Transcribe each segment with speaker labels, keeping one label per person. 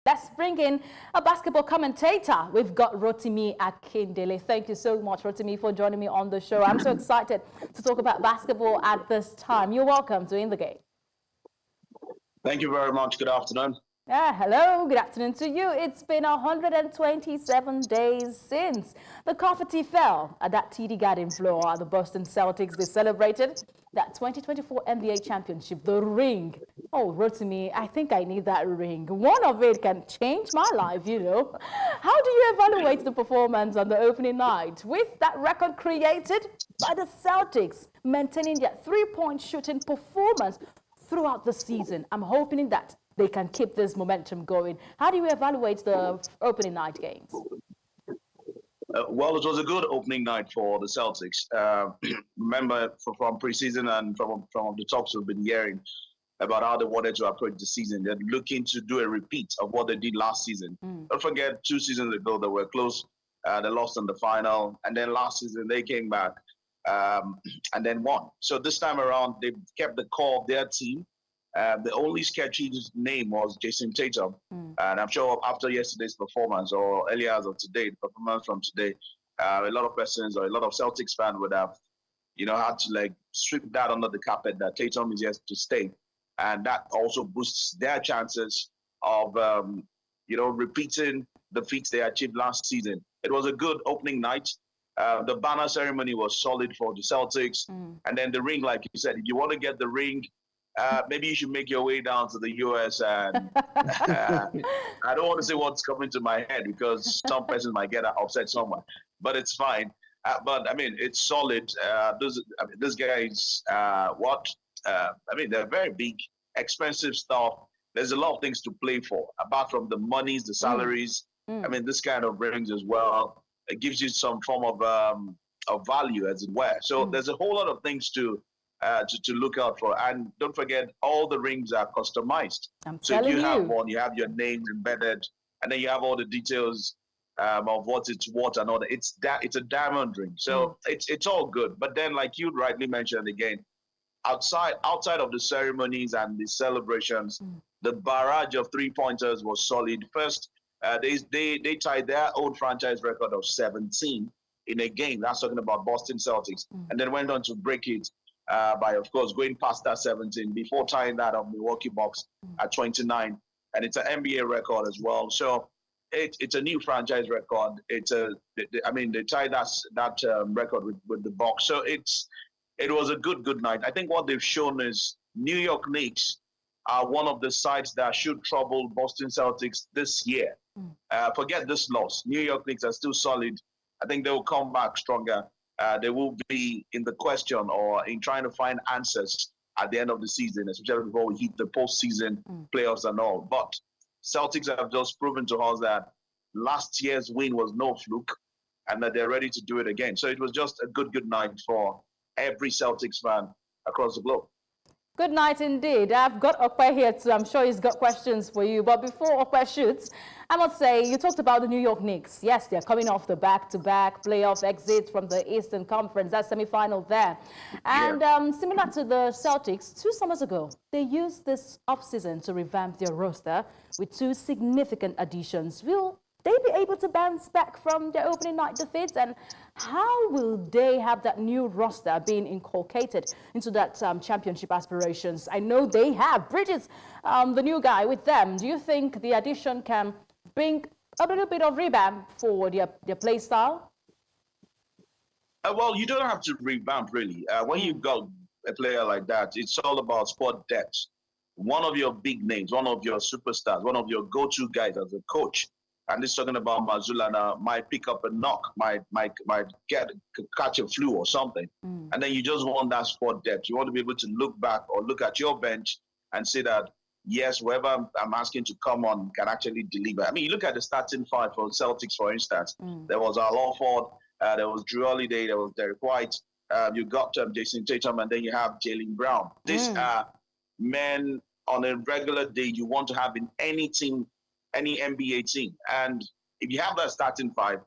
Speaker 1: Let's bring in a basketball commentator. We've got Rotimi Akindele. Thank you so much, Rotimi, for joining me on the show. I'm so excited to talk about basketball at this time. You're welcome to In the Game.
Speaker 2: Thank you very much. Good afternoon.
Speaker 1: Hello, good afternoon to you. It's been 127 days since the confetti fell at that TD Garden floor at the Boston Celtics. They celebrated that 2024 NBA championship, the ring. Oh, Rotimi, I think I need that ring. One of it can change my life, you know. How do you evaluate the performance on the opening night with that record created by the Celtics, maintaining their three-point shooting performance throughout the season? I'm hoping that they can keep this momentum going. How do you evaluate the opening night games?
Speaker 2: Well, it was a good opening night for the Celtics. Remember from preseason and from the talks we've been hearing about how they wanted to approach the season. They're looking to do a repeat of what they did last season. Don't forget, 2 seasons ago, they were close. They lost in the final. And then last season, they came back and then won. So this time around, they kept the core of their team. The only sketchy name was Jayson Tatum. And I'm sure after yesterday's performance or earlier as of today, the performance from today, a lot of persons or a lot of Celtics fans would have, had to like sweep that under the carpet that Tatum is here to stay. And that also boosts their chances of, repeating the feats they achieved last season. It was a good opening night. The banner ceremony was solid for the Celtics. And then the ring, like you said, if you want to get the ring, maybe you should make your way down to the US. And I don't want to say what's coming to my head because some person might get upset somewhere, but it's fine. But I mean, it's solid. This guy is they're very big, expensive stuff. There's a lot of things to play for, apart from the monies, the salaries. I mean, this kind of rings as well. It gives you some form of value, as it were. So there's a whole lot of things to look out for. And don't forget, all the rings are customized. So if you have one, you have your name embedded, and then you have all the details of what it's worth and all that. It's a diamond ring. So it's all good. But then, like you rightly mentioned again, outside of the ceremonies and the celebrations, the barrage of three-pointers was solid. First, they tied their old franchise record of 17 in a game. That's talking about Boston Celtics. And then went on to break it by, of course, going past that 17 before tying that of Milwaukee Bucks at 29. And it's an NBA record as well. So it's a new franchise record. They tied that record with the Bucks. So it was a good night. I think what they've shown is New York Knicks are one of the sides that should trouble Boston Celtics this year. Forget this loss. New York Knicks are still solid. I think they will come back stronger. They will be in the question or in trying to find answers at the end of the season, especially before we hit the postseason playoffs and all. But Celtics have just proven to us that last year's win was no fluke and that they're ready to do it again. So it was just a good night for every Celtics fan across the globe.
Speaker 1: Good night indeed. I've got Okwe here too. I'm sure he's got questions for you. But before Okwe shoots, I must say, you talked about the New York Knicks. Yes, they're coming off the back-to-back playoff exit from the Eastern Conference. That semi-final there. And similar to the Celtics, 2 summers ago, they used this offseason to revamp their roster with 2 significant additions. Will they be able to bounce back from their opening night defeats? And how will they have that new roster being inculcated into that championship aspirations? I know they have Bridges, the new guy, with them. Do you think the addition can bring a little bit of revamp for their play style?
Speaker 2: Well, you don't have to revamp, really. When you've got a player like that, it's all about squad depth. One of your big names, one of your superstars, one of your go-to guys as a coach, and this talking about Mazulana, might pick up a knock, might catch a flu or something. And then you just want that squad depth. You want to be able to look back or look at your bench and say that, yes, whoever I'm asking to come on can actually deliver. I mean, you look at the starting 5 for Celtics, for instance. There was Al Horford, there was Drew Holiday, there was Derek White, you got Jayson Tatum, and then you have Jaylen Brown. These are men on a regular day you want to have in any team, any NBA team. And if you have that starting 5,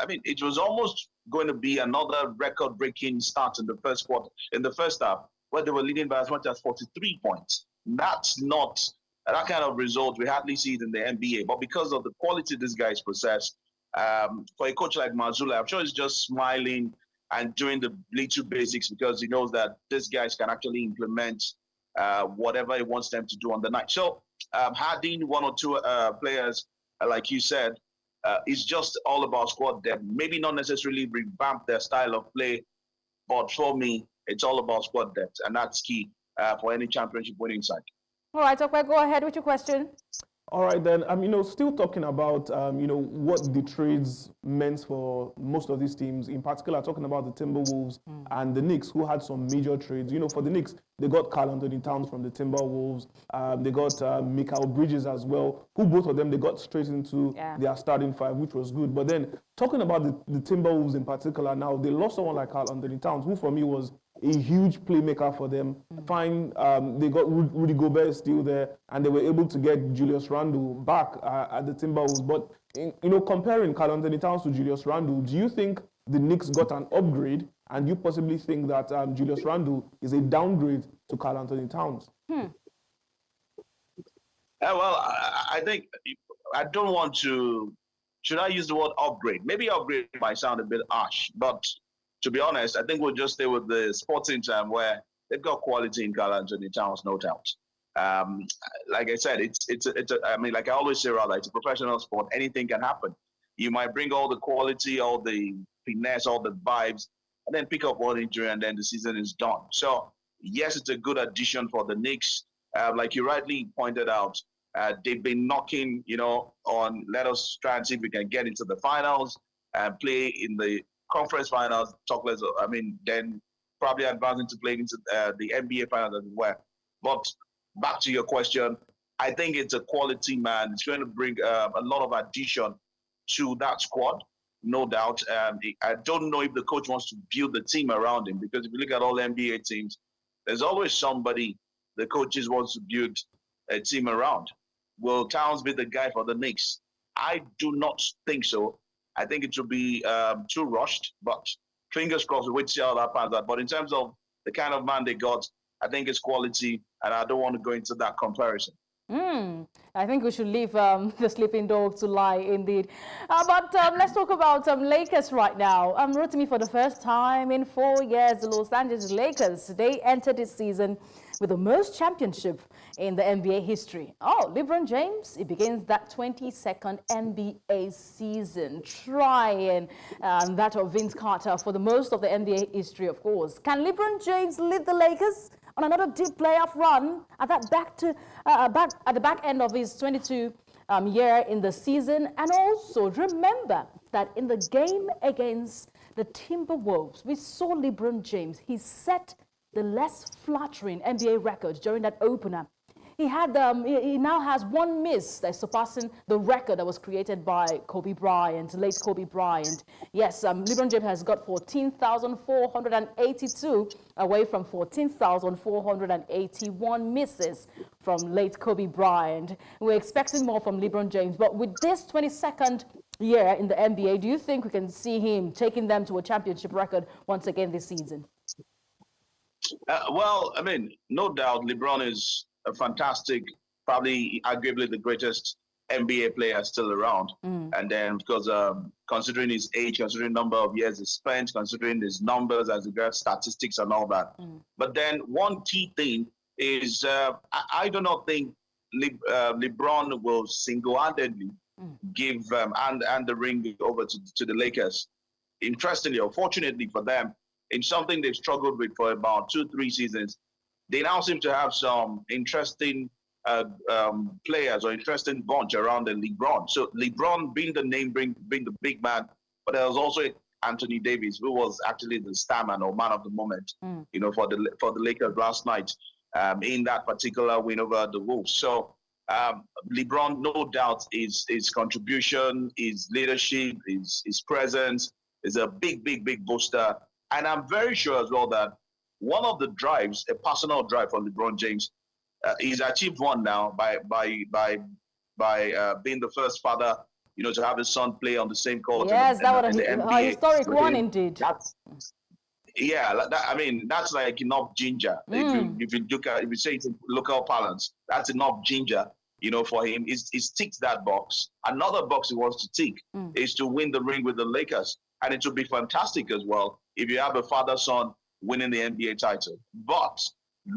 Speaker 2: it was almost going to be another record-breaking start in the first half, where they were leading by as much as 43 points. That's not That kind of result, we hardly see it in the NBA. But because of the quality these guys possess, for a coach like Mazzulla, I'm sure he's just smiling and doing the little basics because he knows that these guys can actually implement whatever he wants them to do on the night. So having one or two players, like you said, is just all about squad depth. Maybe not necessarily revamp their style of play, but for me, it's all about squad depth, and that's key for any championship winning side.
Speaker 1: All right, Okwe, go ahead with your question.
Speaker 3: All right, then, still talking about, what the trades meant for most of these teams, in particular, talking about the Timberwolves and the Knicks, who had some major trades. For the Knicks, they got Karl Anthony Towns from the Timberwolves. They got Mikal Bridges as well, who both of them, they got straight into their starting five, which was good. But then, talking about the Timberwolves in particular now, they lost someone like Karl Anthony Towns, who for me was a huge playmaker for them. Fine, they got Rudy Gobert still there, and they were able to get Julius Randle back at the Timberwolves. But comparing Karl Anthony Towns to Julius Randle, do you think the Knicks got an upgrade, and you possibly think that Julius Randle is a downgrade to Karl Anthony Towns?
Speaker 2: Well, I think I don't want to. Should I use the word upgrade? Maybe upgrade might sound a bit harsh, but to be honest, I think we'll just stay with the sporting term where they've got quality in Karl Anthony Towns, no doubt. Like I said, like I always say, rather, it's a professional sport. Anything can happen. You might bring all the quality, all the finesse, all the vibes, and then pick up one injury, and then the season is done. So yes, it's a good addition for the Knicks. Like you rightly pointed out, they've been knocking, on let us try and see if we can get into the finals and play in the conference finals, then probably advancing to play into the NBA finals as well. But back to your question, I think it's a quality man. It's going to bring a lot of addition to that squad, no doubt. I don't know if the coach wants to build the team around him, because if you look at all NBA teams, there's always somebody the coaches wants to build a team around. Will Towns be the guy for the Knicks? I do not think so. I think it will be too rushed, but fingers crossed, we'll wait to see how that pans out. But in terms of the kind of man they got, I think it's quality, and I don't want to go into that comparison.
Speaker 1: I think we should leave the sleeping dog to lie, indeed. But let's talk about Lakers right now. Rotimi, for the first time in 4 years, the Los Angeles Lakers, they entered this season with the most championship in the NBA history. Oh, LeBron James, he begins that 22nd NBA season, trying that of Vince Carter for the most of the NBA history, of course. Can LeBron James lead the Lakers on another deep playoff run at that at the back end of his 22 year in the season? And also remember that in the game against the Timberwolves, we saw LeBron James. He set the less flattering NBA record during that opener. He now has one miss that's surpassing the record that was created by Kobe Bryant, late Kobe Bryant. Yes, LeBron James has got 14,482 away from 14,481 misses from late Kobe Bryant. We're expecting more from LeBron James, but with this 22nd year in the NBA, do you think we can see him taking them to a championship record once again this season?
Speaker 2: No doubt LeBron is a fantastic, probably arguably the greatest NBA player still around. And then because considering his age, considering number of years he spent, considering his numbers as regards statistics and all that. But then one key thing is I do not think LeBron will single-handedly give and the ring over to the Lakers. Interestingly, or fortunately for them, in something they've struggled with for about 2-3 seasons, they now seem to have some interesting players or interesting bunch around the LeBron. So LeBron being the name, being the big man, but there was also Anthony Davis, who was actually the star man or man of the moment, for the Lakers last night in that particular win over the Wolves. So LeBron, no doubt, his contribution, his leadership, his presence is a big booster. And I'm very sure as well that one of the drives, a personal drive for LeBron James, he's achieved one now by being the first father, to have his son play on the same court.
Speaker 1: Yes, that was
Speaker 2: a
Speaker 1: historic one indeed.
Speaker 2: That's like enough ginger. If you say it's local parlance, that's enough ginger for him is ticks that box. Another box he wants to tick is to win the ring with the Lakers. And it would be fantastic as well if you have a father-son winning the NBA title. But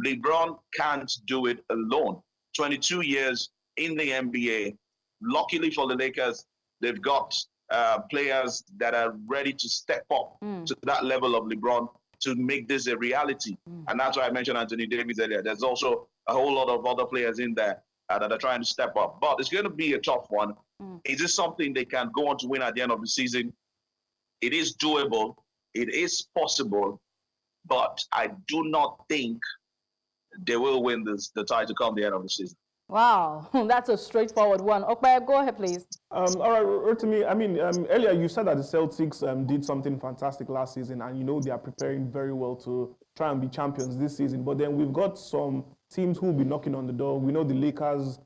Speaker 2: LeBron can't do it alone. 22 years in the NBA. Luckily for the Lakers, they've got players that are ready to step up to that level of LeBron to make this a reality. And that's why I mentioned Anthony Davis earlier. There's also a whole lot of other players in there that are trying to step up. But it's going to be a tough one. Is this something they can go on to win at the end of the season? It is doable. It is possible. But I do not think they will win the title come the end of the season.
Speaker 1: Wow, that's a straightforward one. Okay, go ahead, please.
Speaker 3: All right, Rotimi, earlier you said that the Celtics did something fantastic last season, and they are preparing very well to try and be champions this season. But then we've got some teams who will be knocking on the door. We know the Lakers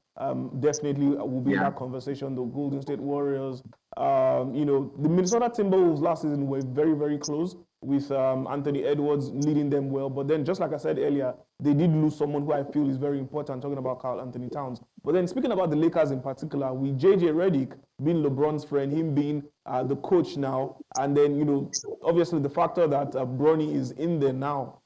Speaker 3: definitely will be in that conversation, the Golden State Warriors. The Minnesota Timberwolves last season were very, very close with Anthony Edwards leading them well. But then, just like I said earlier, they did lose someone who I feel is very important, talking about Karl Anthony Towns. But then speaking about the Lakers in particular, with J.J. Redick being LeBron's friend, him being the coach now, and then, obviously the factor that Bronny is in there now,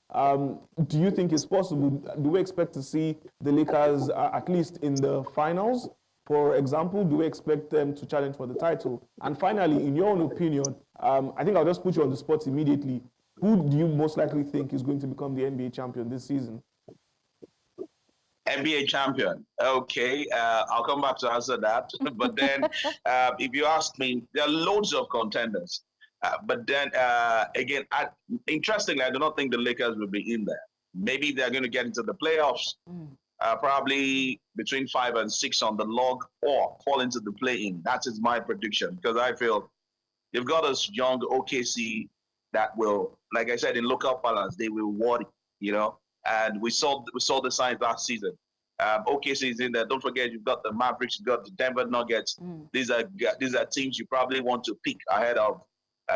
Speaker 3: do you think it's possible? Do we expect to see the Lakers at least in the finals? For example, do we expect them to challenge for the title? And finally, in your own opinion, I think I'll just put you on the spot immediately. Who do you most likely think is going to become the NBA champion this season?
Speaker 2: NBA champion. Okay, I'll come back to answer that. But then, if you ask me, there are loads of contenders. But then, again, interestingly, I do not think the Lakers will be in there. Maybe they're going to get into the playoffs, probably between 5 and 6 on the log, or fall into the play-in. That is my prediction, because I feel they've got this young OKC that will, like I said, in local balance, they will worry, And we saw the signs last season. OKC is in there. Don't forget, you've got the Mavericks, you've got the Denver Nuggets. These are teams you probably want to pick ahead of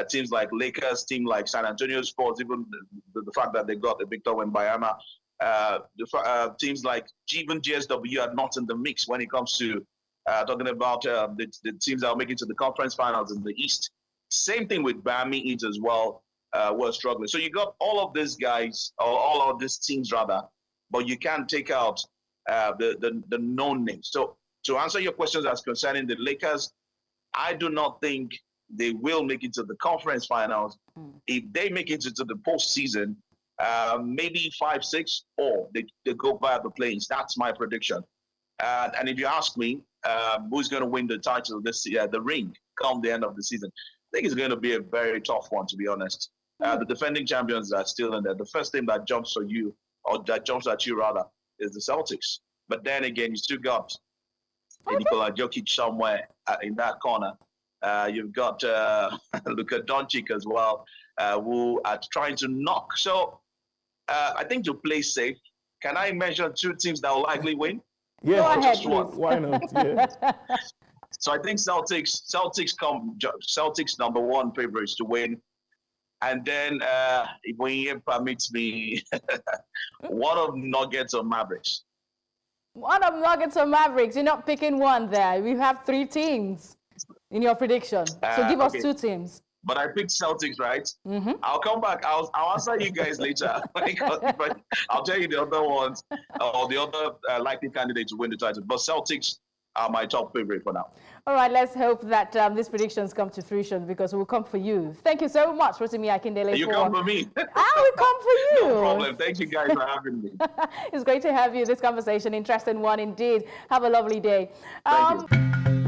Speaker 2: teams like Lakers, team like San Antonio Spurs, even the fact that they got a Victor Wembanyama. Teams like even GSW are not in the mix when it comes to talking about the teams that are making it to the conference finals in the East. Same thing with Miami Heat as well. Were struggling. So you got all of these guys, or all of these teams rather, but you can't take out the known names. So to answer your questions as concerning the Lakers, I do not think they will make it to the conference finals. If they make it to the postseason, maybe 5-6, or they go via the plains. That's my prediction. And if you ask me, who's going to win the title this year, the ring, come the end of the season, I think it's going to be a very tough one, to be honest. The defending champions are still in there. The first team that jumps for you, or that jumps at you rather, is the Celtics. But then again, you still got Nikola Jokic somewhere in that corner. You've got Luka Doncic as well, who are trying to knock. So I think to play safe, can I mention 2 teams that will likely win?
Speaker 3: Yeah,
Speaker 1: Go ahead,
Speaker 3: just one. Why not? Yeah.
Speaker 2: So I think Celtics number 1 favorites to win. And then, if we permits me, one of Nuggets or Mavericks.
Speaker 1: One of Nuggets or Mavericks. You're not picking one there. We have 3 teams in your prediction. So give us 2 teams.
Speaker 2: But I picked Celtics, right? I'll come back. I'll answer you guys later. But I'll tell you the other ones, or the other likely candidate to win the title. But Celtics are my top favorite for now.
Speaker 1: All right, let's hope that these predictions come to fruition, because we'll come for you. Thank you so much, Rotimi Akindele.
Speaker 2: You come for me.
Speaker 1: I will come for you.
Speaker 2: No problem. Thank you guys for having me.
Speaker 1: It's great to have you. This conversation, interesting one indeed. Have a lovely day.
Speaker 2: Thank you.